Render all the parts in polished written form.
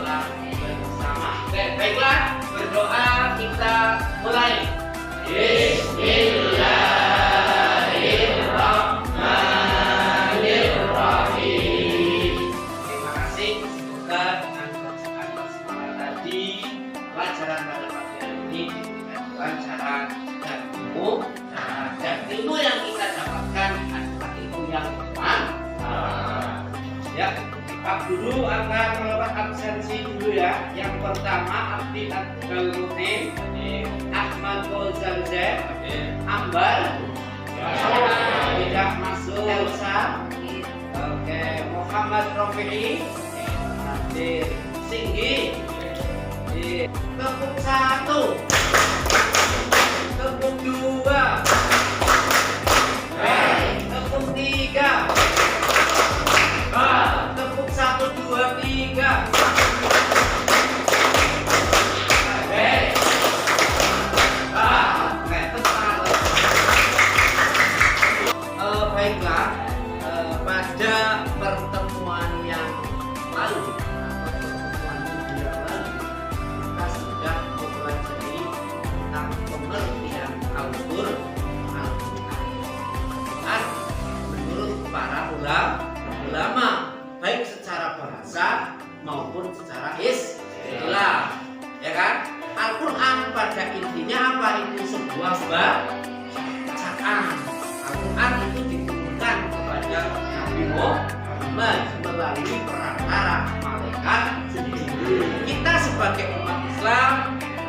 sholat bersama. Oke, baiklah, berdoa kita mulai. Bismillahirrahmanirrahim. Terima kasih. Semoga dengan bacaan basmalah tadi pelajaran pada pagi hari ini diberikan kelancaran dan ilmu yang kita dapatkan adalah ilmu yang bermanfaat. Ya, Pak Guru akan melakukan absensi dulu ya. Yang pertama Abdi Abdul Mutin, Ahmad Kozalzeh, Ambar, tidak masuk. Elsa, oke, Muhammad Rofi'i, Nadir Singgi, Tepuk 1, Tepuk 2, Tepuk 3, Tepuk 1, 2, 3. Baiklah, pada pertemuan yang lalu kita sudah mempelajari tentang pengertian Al-Qur'an menurut para ulama, baik secara bahasa maupun secara istilah, ya kan? Al-Qur'an pada intinya apa? Itu sebuah bacaan. Al-Qur'an itu diturunkan kepada Nabi Muhammad melalui perantara malaikat sendiri. Kita sebagai umat Islam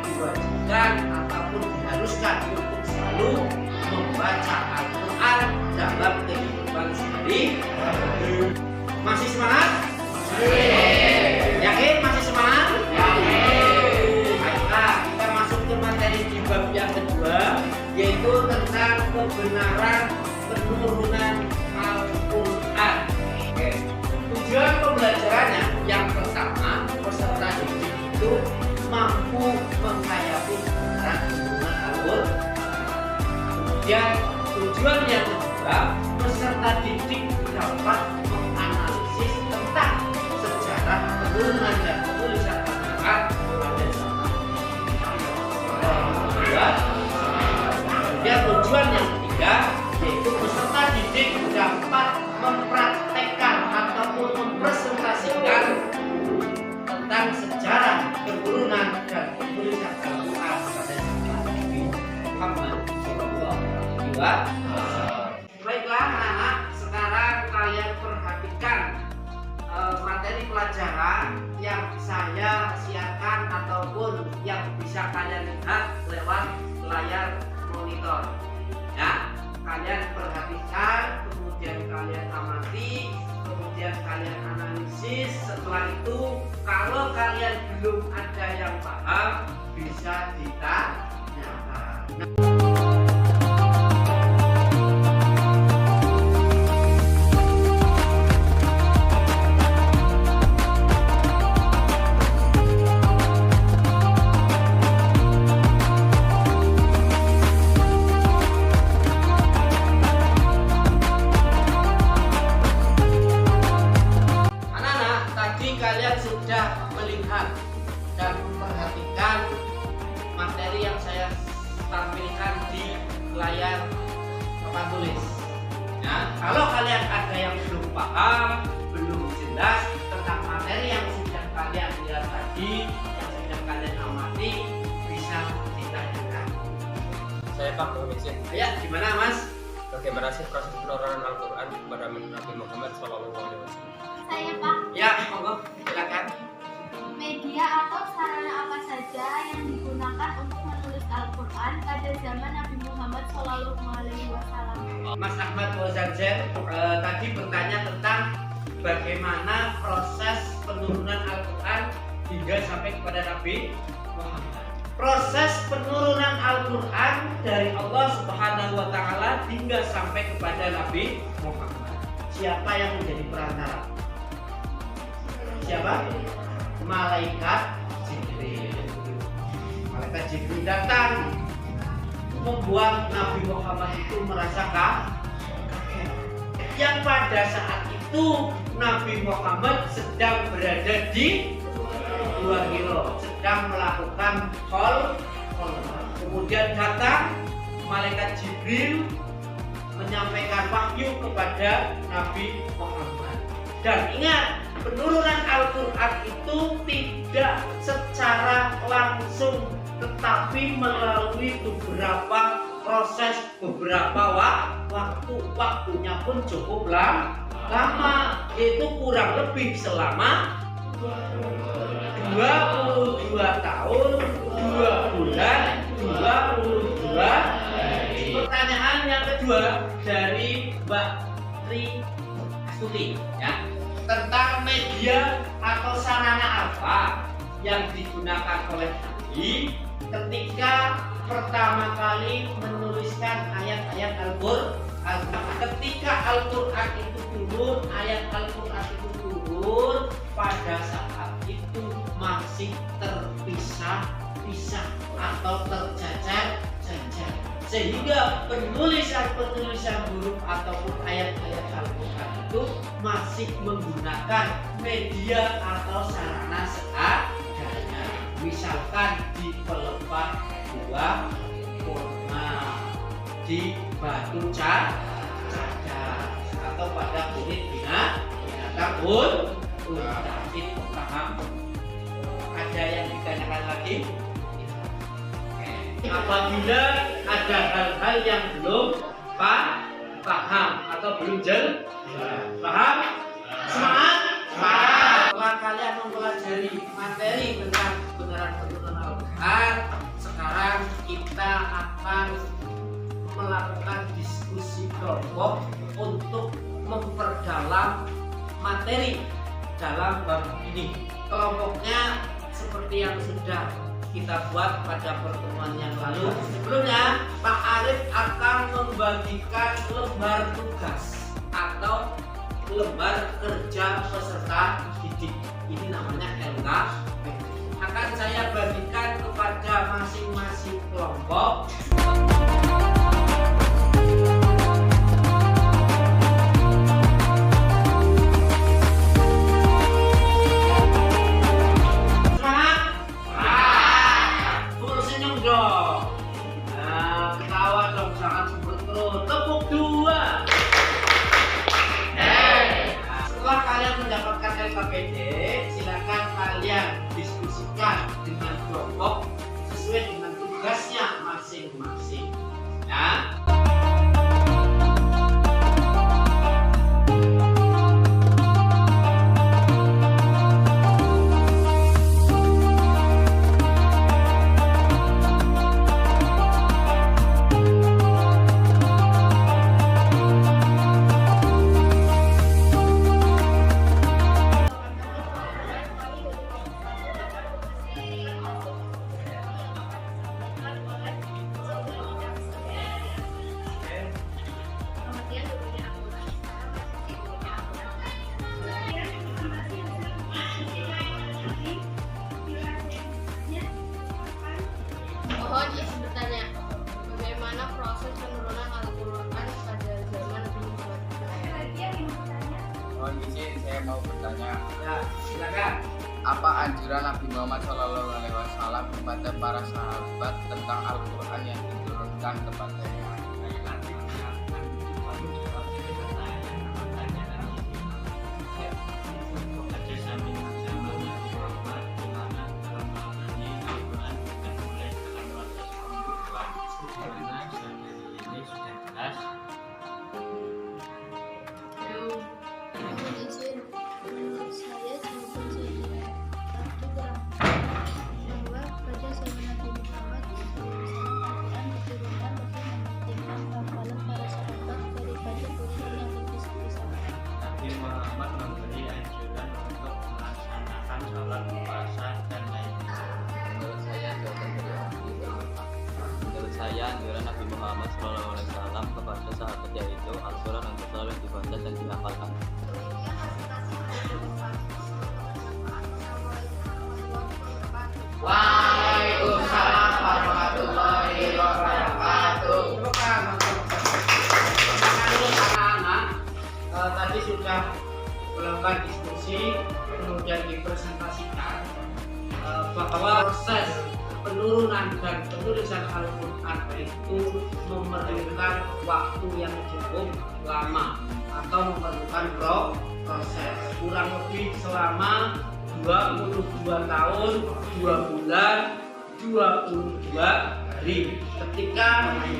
diwajibkan ataupun diharuskan untuk selalu membaca Al-Qur'an dalam kehidupan sehari-hari. Masih semangat? Yakin masih semangat? Baiklah, kita masuk ke materi di bab yang kedua, yaitu tentang kebenaran penurunan Al-Qur'an. Oke. Tujuan pembelajarannya yang pertama, peserta didik itu mampu menghayati kebenaran penurunan Al-Qur'an. Kemudian tujuan yang kedua, peserta didik dapat menganalisis tentang sejarah penurunan dan penulisan Al-Qur'an pada zaman kedua. Kemudian tujuan yang ketiga, yaitu peserta didik dapat mempraktekkan ataupun mempresentasikan tentang sejarah penurunan dan penulisan Al-Qur'an pada zaman Nabi Muhammad SAW. Baiklah anak-anak, sekarang kalian perhatikan materi pelajaran yang saya siarkan ataupun yang bisa kalian lihat lewat layar monitor. Ya, kalian perhatikan, kemudian kalian amati, kemudian kalian analisis. Setelah itu, kalau kalian belum ada yang paham, bisa ditanyakan. Kalian sudah melihat dan memperhatikan materi yang saya tampilkan di layar papan tulis. Nah, kalau kalian ada yang belum paham, belum jelas tentang materi yang sudah kalian lihat tadi, yang sudah kalian amati, bisa ditanyakan. Saya Pak Komisi. Ya, gimana Mas? Bagaimana sih proses penurunan Al-Qur'an kepada Nabi Muhammad SAW? Saya Pak. Ya, monggo, silakan. Media atau sarana apa saja yang digunakan untuk menulis Al-Qur'an pada zaman Nabi Muhammad SAW? Mas Ahmad Kozalzeh tadi bertanya tentang bagaimana proses penurunan Al-Qur'an hingga sampai kepada Nabi Muhammad. Proses penurunan Al-Qur'an dari Allah Subhanahu wa Ta'ala hingga sampai kepada Nabi Muhammad. Siapa yang menjadi perantara? Siapa? Malaikat Jibril. Malaikat Jibril datang membuat Nabi Muhammad itu merasa kaget. Yang pada saat itu Nabi Muhammad sedang berada di Hiro sedang melakukan call. Kemudian datang malaikat Jibril menyampaikan wahyu kepada Nabi Muhammad. Dan ingat, penurunan Al-Quran itu tidak secara langsung, tetapi melalui beberapa proses, beberapa waktunya pun cukup lama, yaitu kurang lebih selama 22 tahun, 2 bulan, 22 hari. Pertanyaan yang kedua dari Mbak Tri Astuti, ya, tentang media atau sarana apa yang digunakan oleh Nabi ketika pertama kali menuliskan ayat-ayat Al-Quran. Ketika Al-Quran itu turun, ayat Al-Quran itu turun, pada saat itu masih terpisah-pisah atau terjajar-jajar, sehingga penulisan huruf ataupun ayat-ayat Al-Quran itu masih menggunakan media atau sarana seadanya. Misalkan di pelepah buah kurma, di batu cadar, atau pada kulit binatang itu paham? Ada yang ditanyakan lagi? Apabila ada hal-hal yang belum paham atau belum jelas, paham? Semangat? Setelah kalian mempelajari materi tentang kebenaran Al-Quran, sekarang kita akan melakukan diskusi kelompok untuk memperdalam materi dalam bab ini. Kelompoknya seperti yang sudah kita buat pada pertemuan yang lalu. Sebelumnya, Pak Arif akan membagikan lembar tugas atau lembar kerja peserta didik. Ini namanya LKP. Akan saya bagikan kepada masing-masing kelompok. LKPD, silakan kalian diskusikan dengan kelompok sesuai dengan tugasnya masing-masing. Ya. Mohon izin bertanya, bagaimana proses penurunan Al-Quran pada zaman Nabi Muhammad? Mohon izin, saya mau bertanya. Ya, silakan. Apa anjuran Nabi Muhammad SAW kepada para sahabat tentang Al-Quran yang diturunkan kepadanya? Mohon izin, menurut saya jawaban saya tidak kurang bahwa pada zaman Nabi Muhammad Al-Quran diturunkan lebih mementingkan hafalan para sahabat daripada urusan yang terpisah-pisah. Nabi Muhammad memberi anjuran untuk melaksanakan sholat puasa dan lainnya. Menurut saya jawaban beliau bermanfaat. Menurut saya anjuran Nabi Muhammad SAW kepada sahabat yaitu Al-Quran untuk selalu dibaca dan dihafalkan. Waalaikumsalam warahmatullahi wabarakatuh. Anak-anak tadi sudah melakukan diskusi, kemudian dipresentasikan bahwa proses penurunan dan penulisan Al-Quran itu memerlukan waktu yang cukup lama atau memerlukan proses kurang lebih selama 22 tahun 2 bulan 22 hari ketika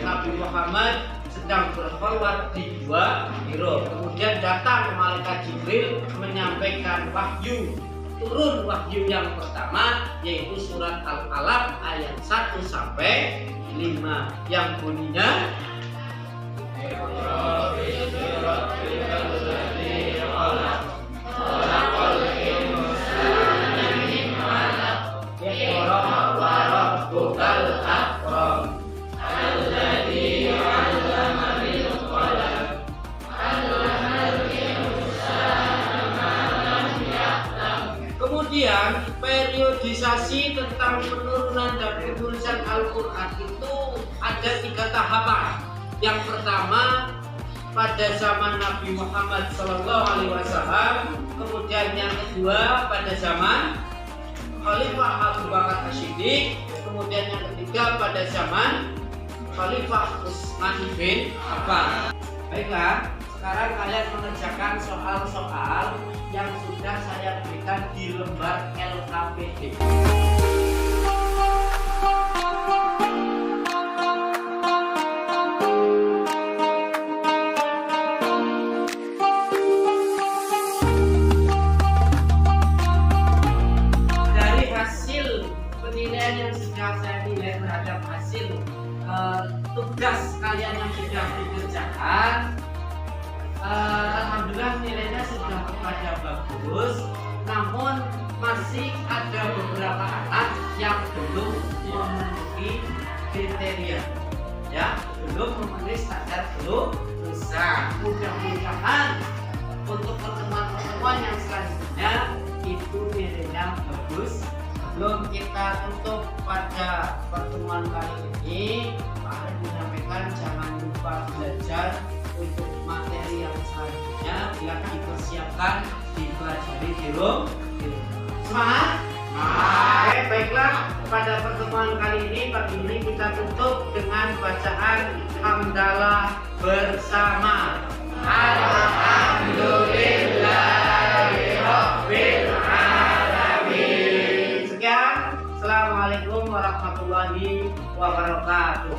Nabi Muhammad sedang berkhulwat di Gua Hira. Kemudian datang malaikat Jibril menyampaikan wahyu. Turun wahyu yang pertama yaitu surat Al-Alaq ayat 1 sampai 5 yang bunyinya Kemudian periodisasi tentang penurunan dan penulisan Al-Quran itu ada 3 tahapan. Yang pertama pada zaman Nabi Muhammad SAW, kemudian yang kedua pada zaman Khalifah Abu Bakar As-Siddiq, kemudian yang ketiga pada zaman Khalifah Utsman bin Affan. Baiklah, sekarang kalian mengerjakan soal-soal yang sudah saya berikan di lembar LKPD. Dari hasil penilaian yang sudah saya nilai terhadap hasil tugas kalian yang sudah dikerjakan, alhamdulillah nilainya sudah pada bagus, namun masih ada beberapa anak yang belum memenuhi kriteria, ya, belum memenuhi standar kelulusan. Mudah-mudahan untuk pertemuan-pertemuan yang selanjutnya itu nilainya bagus. Sebelum kita tutup pada pertemuan kali ini, Pak Arif menyampaikan jangan lupa belajar untuk materi yang selanjutnya bila dipersiapkan dipelajari di rumah. Semangat? Oke, baiklah, pada pertemuan kali ini pagi ini kita tutup dengan bacaan hamdalah bersama. Alhamdulillahirabbil alamin. Sekian, assalamualaikum warahmatullahi wabarakatuh.